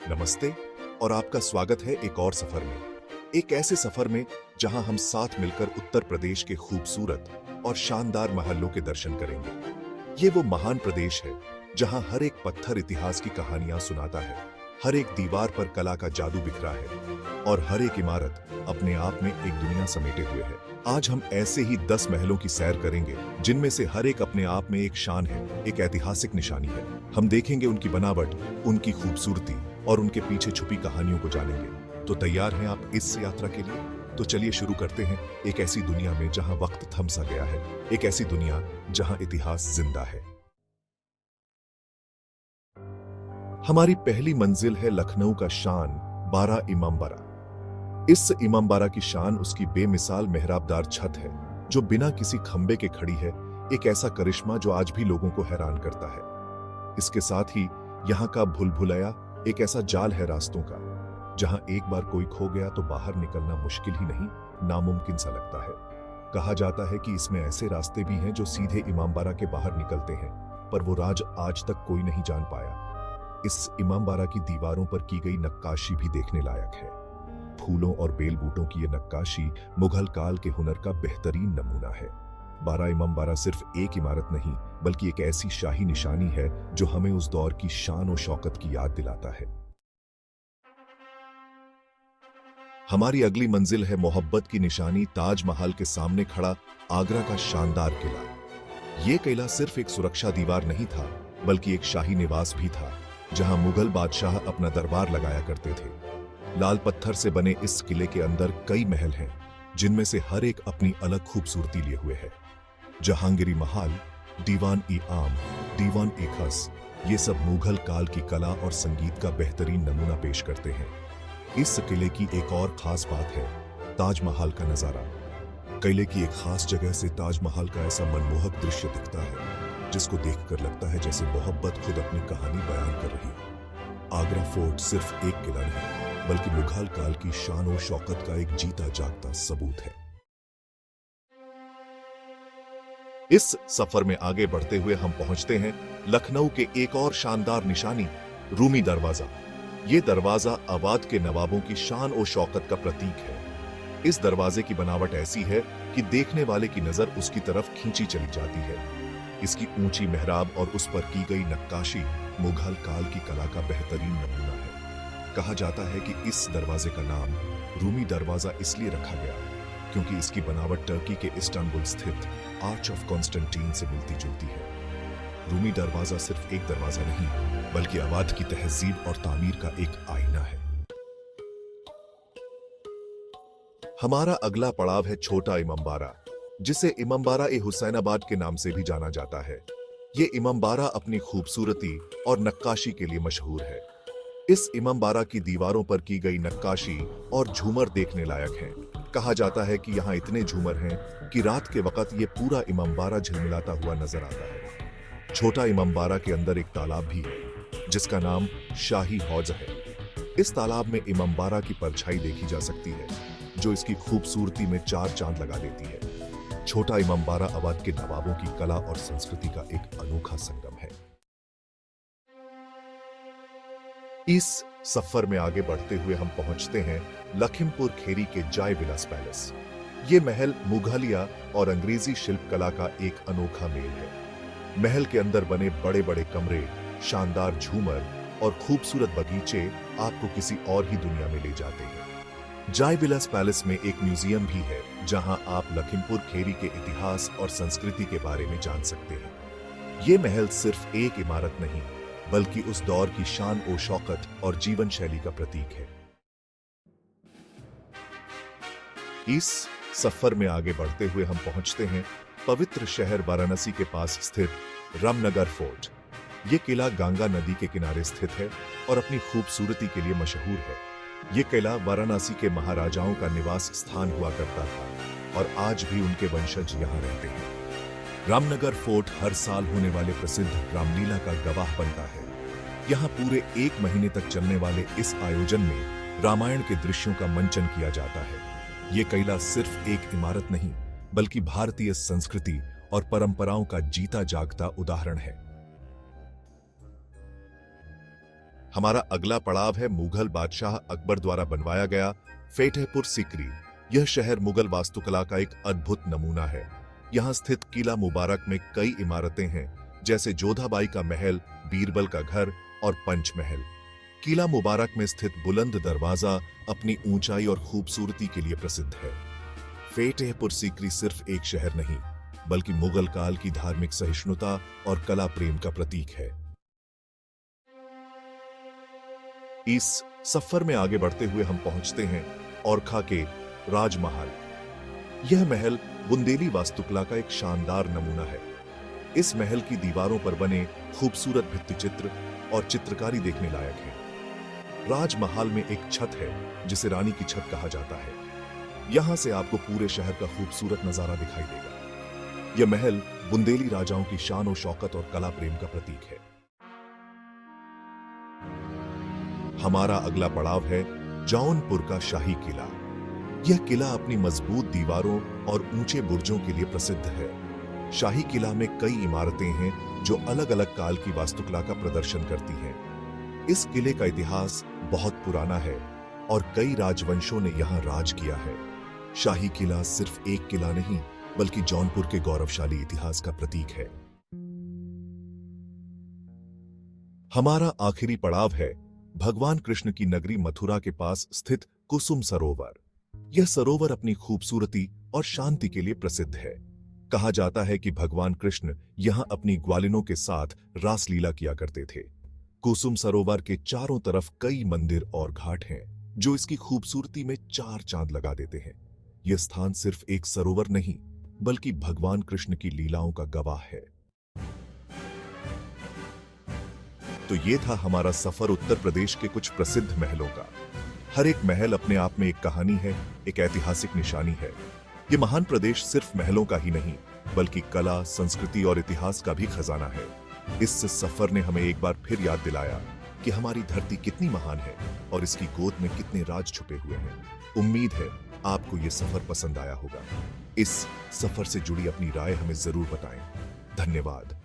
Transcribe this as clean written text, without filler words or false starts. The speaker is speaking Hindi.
नमस्ते और आपका स्वागत है एक और सफर में। एक ऐसे सफर में जहां हम साथ मिलकर उत्तर प्रदेश के खूबसूरत और शानदार महलों के दर्शन करेंगे। ये वो महान प्रदेश है जहां हर एक पत्थर इतिहास की कहानियां सुनाता है, हर एक दीवार पर कला का जादू बिखरा है और हर एक इमारत अपने आप में एक दुनिया समेटे हुए है। आज हम ऐसे ही 10 महलों की सैर करेंगे जिनमें से हर एक अपने आप में एक शान है, एक ऐतिहासिक निशानी है। हम देखेंगे उनकी बनावट, उनकी खूबसूरती और उनके पीछे छुपी कहानियों को जानेंगे। तो तैयार हैं आप इस यात्रा के लिए? तो चलिए शुरू करते हैं एक ऐसी दुनिया में जहां वक्त थम सा गया है, एक ऐसी दुनिया जहां इतिहास जिंदा है। हमारी पहली मंजिल है लखनऊ का शान, बारा इमामबाड़ा। इस इमामबाड़ा की शान उसकी बेमिसाल मेहराबदार छत है जो बिना किसी खंबे के खड़ी है, एक ऐसा करिश्मा जो आज भी लोगों को हैरान करता है। इसके साथ ही यहाँ का भूल-भुलैया एक ऐसा जाल है रास्तों का, जहां एक बार कोई खो गया तो बाहर निकलना मुश्किल ही नहीं, नामुमकिन सा लगता है। कहा जाता है कि इसमें ऐसे रास्ते भी हैं जो सीधे इमामबाड़ा के बाहर निकलते हैं, पर वो राज आज तक कोई नहीं जान पाया। इस इमामबाड़ा की दीवारों पर की गई नक्काशी भी देखने लायक है। फूलों और बेल बूटों की ये नक्काशी मुगल काल के हुनर का बेहतरीन नमूना है। बारा इमामबाड़ा सिर्फ एक इमारत नहीं, बल्कि एक ऐसी शाही निशानी है जो हमें उस दौर की शान और शौकत की याद दिलाता है। हमारी अगली मंजिल है मोहब्बत की निशानी, ताजमहल के सामने खड़ा आगरा का शानदार किला। यह किला सिर्फ एक सुरक्षा दीवार नहीं था, बल्कि एक शाही निवास भी था, जहां मुगल बादशाह अपना दरबार लगाया करते थे। लाल पत्थर से बने इस किले के अंदर कई महल हैं, जिनमें से हर एक अपनी अलग खूबसूरती लिए हुए है। जहांगीरी महल, दीवान-ए-आम, दीवान-ए-खस, ये सब मुगल काल की कला और संगीत का बेहतरीन नमूना पेश करते हैं। इस किले की एक और खास बात है ताजमहल का नजारा। किले की एक खास जगह से ताजमहल का ऐसा मनमोहक दृश्य दिखता है जिसको देखकर लगता है जैसे मोहब्बत खुद अपनी कहानी बयान कर रही है। आगरा फोर्ट सिर्फ एक किला नहीं, बल्कि मुगल काल की शान और शौकत का एक जीता जागता सबूत है। इस सफर में आगे बढ़ते हुए हम पहुंचते हैं लखनऊ के एक और शानदार निशानी, रूमी दरवाजा। ये दरवाजा अवध के नवाबों की शान और शौकत का प्रतीक है। इस दरवाजे की बनावट ऐसी है कि देखने वाले की नजर उसकी तरफ खींची चली जाती है। इसकी ऊंची मेहराब और उस पर की गई नक्काशी मुगल काल की कला का बेहतरीन नमूना है। कहा जाता है कि इस दरवाजे का नाम रूमी दरवाजा इसलिए रखा गया क्योंकि इसकी बनावट टर्की के इस्तांबुल स्थित आर्च ऑफ कॉन्स्टेंटीन से मिलती जुलती है। रूमी दरवाजा सिर्फ एक दरवाजा नहीं, बल्कि अवध की तहजीब और तामीर का एक आईना है। हमारा अगला पड़ाव है छोटा इमामबाड़ा, जिसे इमामबाड़ा-ए-हुसैनाबाद के नाम से भी जाना जाता है। ये इमामबाड़ा अपनी खूबसूरती और नक्काशी के लिए मशहूर है। इस इमामबाड़ा की दीवारों पर की गई नक्काशी और झूमर देखने लायक हैं। कहा जाता है कि यहाँ इतने झूमर हैं कि रात के वक्त ये पूरा इमामबाड़ा झिलमिलाता हुआ नजर आता है। छोटा इमामबाड़ा के अंदर एक तालाब भी है जिसका नाम शाही हौज है। इस तालाब में इमामबाड़ा की परछाई देखी जा सकती है जो इसकी खूबसूरती में चार चांद लगा देती है। छोटा इमामबाड़ा अवध के नवाबों की कला और संस्कृति का एक अनोखा संगम है। इस सफर में आगे बढ़ते हुए हम पहुंचते हैं लखीमपुर खेरी के जय विलास पैलेस। ये महल मुगलिया और अंग्रेजी शिल्प कला का एक अनोखा मेल है। महल के अंदर बने बड़े बड़े कमरे, शानदार झूमर और खूबसूरत बगीचे आपको किसी और ही दुनिया में ले जाते हैं। जय विलास पैलेस में एक म्यूजियम भी है जहां आप लखीमपुर खेरी के इतिहास और संस्कृति के बारे में जान सकते हैं। ये महल सिर्फ एक इमारत नहीं, बल्कि उस दौर की शान और शौकत और जीवन शैली का प्रतीक है। इस सफर में आगे बढ़ते हुए हम पहुंचते हैं पवित्र शहर वाराणसी के पास स्थित रामनगर फोर्ट। यह किला गंगा नदी के किनारे स्थित है और अपनी खूबसूरती के लिए मशहूर है। यह किला वाराणसी के महाराजाओं का निवास स्थान हुआ करता था और आज भी उनके वंशज यहां रहते हैं। रामनगर फोर्ट हर साल होने वाले प्रसिद्ध रामलीला का गवाह बनता है। यहाँ पूरे 1 महीने तक चलने वाले इस आयोजन में रामायण के दृश्यों का मंचन किया जाता है। ये किला सिर्फ एक इमारत नहीं, बल्कि भारतीय संस्कृति और परंपराओं का जीता जागता उदाहरण है। हमारा अगला पड़ाव है मुगल बादशाह अकबर द्वारा बनवाया गया फतेहपुर सीकरी। यह शहर मुगल वास्तुकला का एक अद्भुत नमूना है। यहाँ स्थित किला मुबारक में कई इमारतें हैं, जैसे जोधाबाई का महल, बीरबल का घर और पंचमहल। किला मुबारक में स्थित बुलंद दरवाजा अपनी ऊंचाई और खूबसूरती के लिए प्रसिद्ध है। फतेहपुर सीकरी सिर्फ एक शहर नहीं, बल्कि मुगल काल की धार्मिक सहिष्णुता और कला प्रेम का प्रतीक है। इस सफर में आगे बढ़ते हुए हम पहुंचते हैं ओरछा के राजमहल। यह महल बुंदेली वास्तुकला का एक शानदार नमूना है। इस महल की दीवारों पर बने खूबसूरत भित्तिचित्र और चित्रकारी देखने लायक है। राजमहल में एक छत है जिसे रानी की छत कहा जाता है। यहां से आपको पूरे शहर का खूबसूरत नजारा दिखाई देगा। यह महल बुंदेली राजाओं की शान और शौकत और कला प्रेम का प्रतीक है। हमारा अगला पड़ाव है जौनपुर का शाही किला। यह किला अपनी मजबूत दीवारों और ऊंचे बुर्जों के लिए प्रसिद्ध है। शाही किला में कई इमारतें हैं जो अलग अलग काल की वास्तुकला का प्रदर्शन करती हैं। इस किले का इतिहास बहुत पुराना है और कई राजवंशों ने यहां राज किया है। शाही किला सिर्फ एक किला नहीं, बल्कि जौनपुर के गौरवशाली इतिहास का प्रतीक है। हमारा आखिरी पड़ाव है भगवान कृष्ण की नगरी मथुरा के पास स्थित कुसुम सरोवर। यह सरोवर अपनी खूबसूरती और शांति के लिए प्रसिद्ध है। कहा जाता है कि भगवान कृष्ण यहां अपनी ग्वालिनों के साथ रासलीला किया करते थे। कुसुम सरोवर के चारों तरफ कई मंदिर और घाट हैं, जो इसकी खूबसूरती में चार चांद लगा देते हैं। यह स्थान सिर्फ एक सरोवर नहीं, बल्कि भगवान कृष्ण की लीलाओं का गवाह है। तो ये था हमारा सफर उत्तर प्रदेश के कुछ प्रसिद्ध महलों का। हर एक महल अपने आप में एक कहानी है, एक ऐतिहासिक निशानी है। ये महान प्रदेश सिर्फ महलों का ही नहीं, बल्कि कला, संस्कृति और इतिहास का भी खजाना है। इस सफर ने हमें एक बार फिर याद दिलाया कि हमारी धरती कितनी महान है और इसकी गोद में कितने राज छुपे हुए हैं। उम्मीद है आपको ये सफर पसंद आया होगा। इस सफर से जुड़ी अपनी राय हमें जरूर बताएं। धन्यवाद।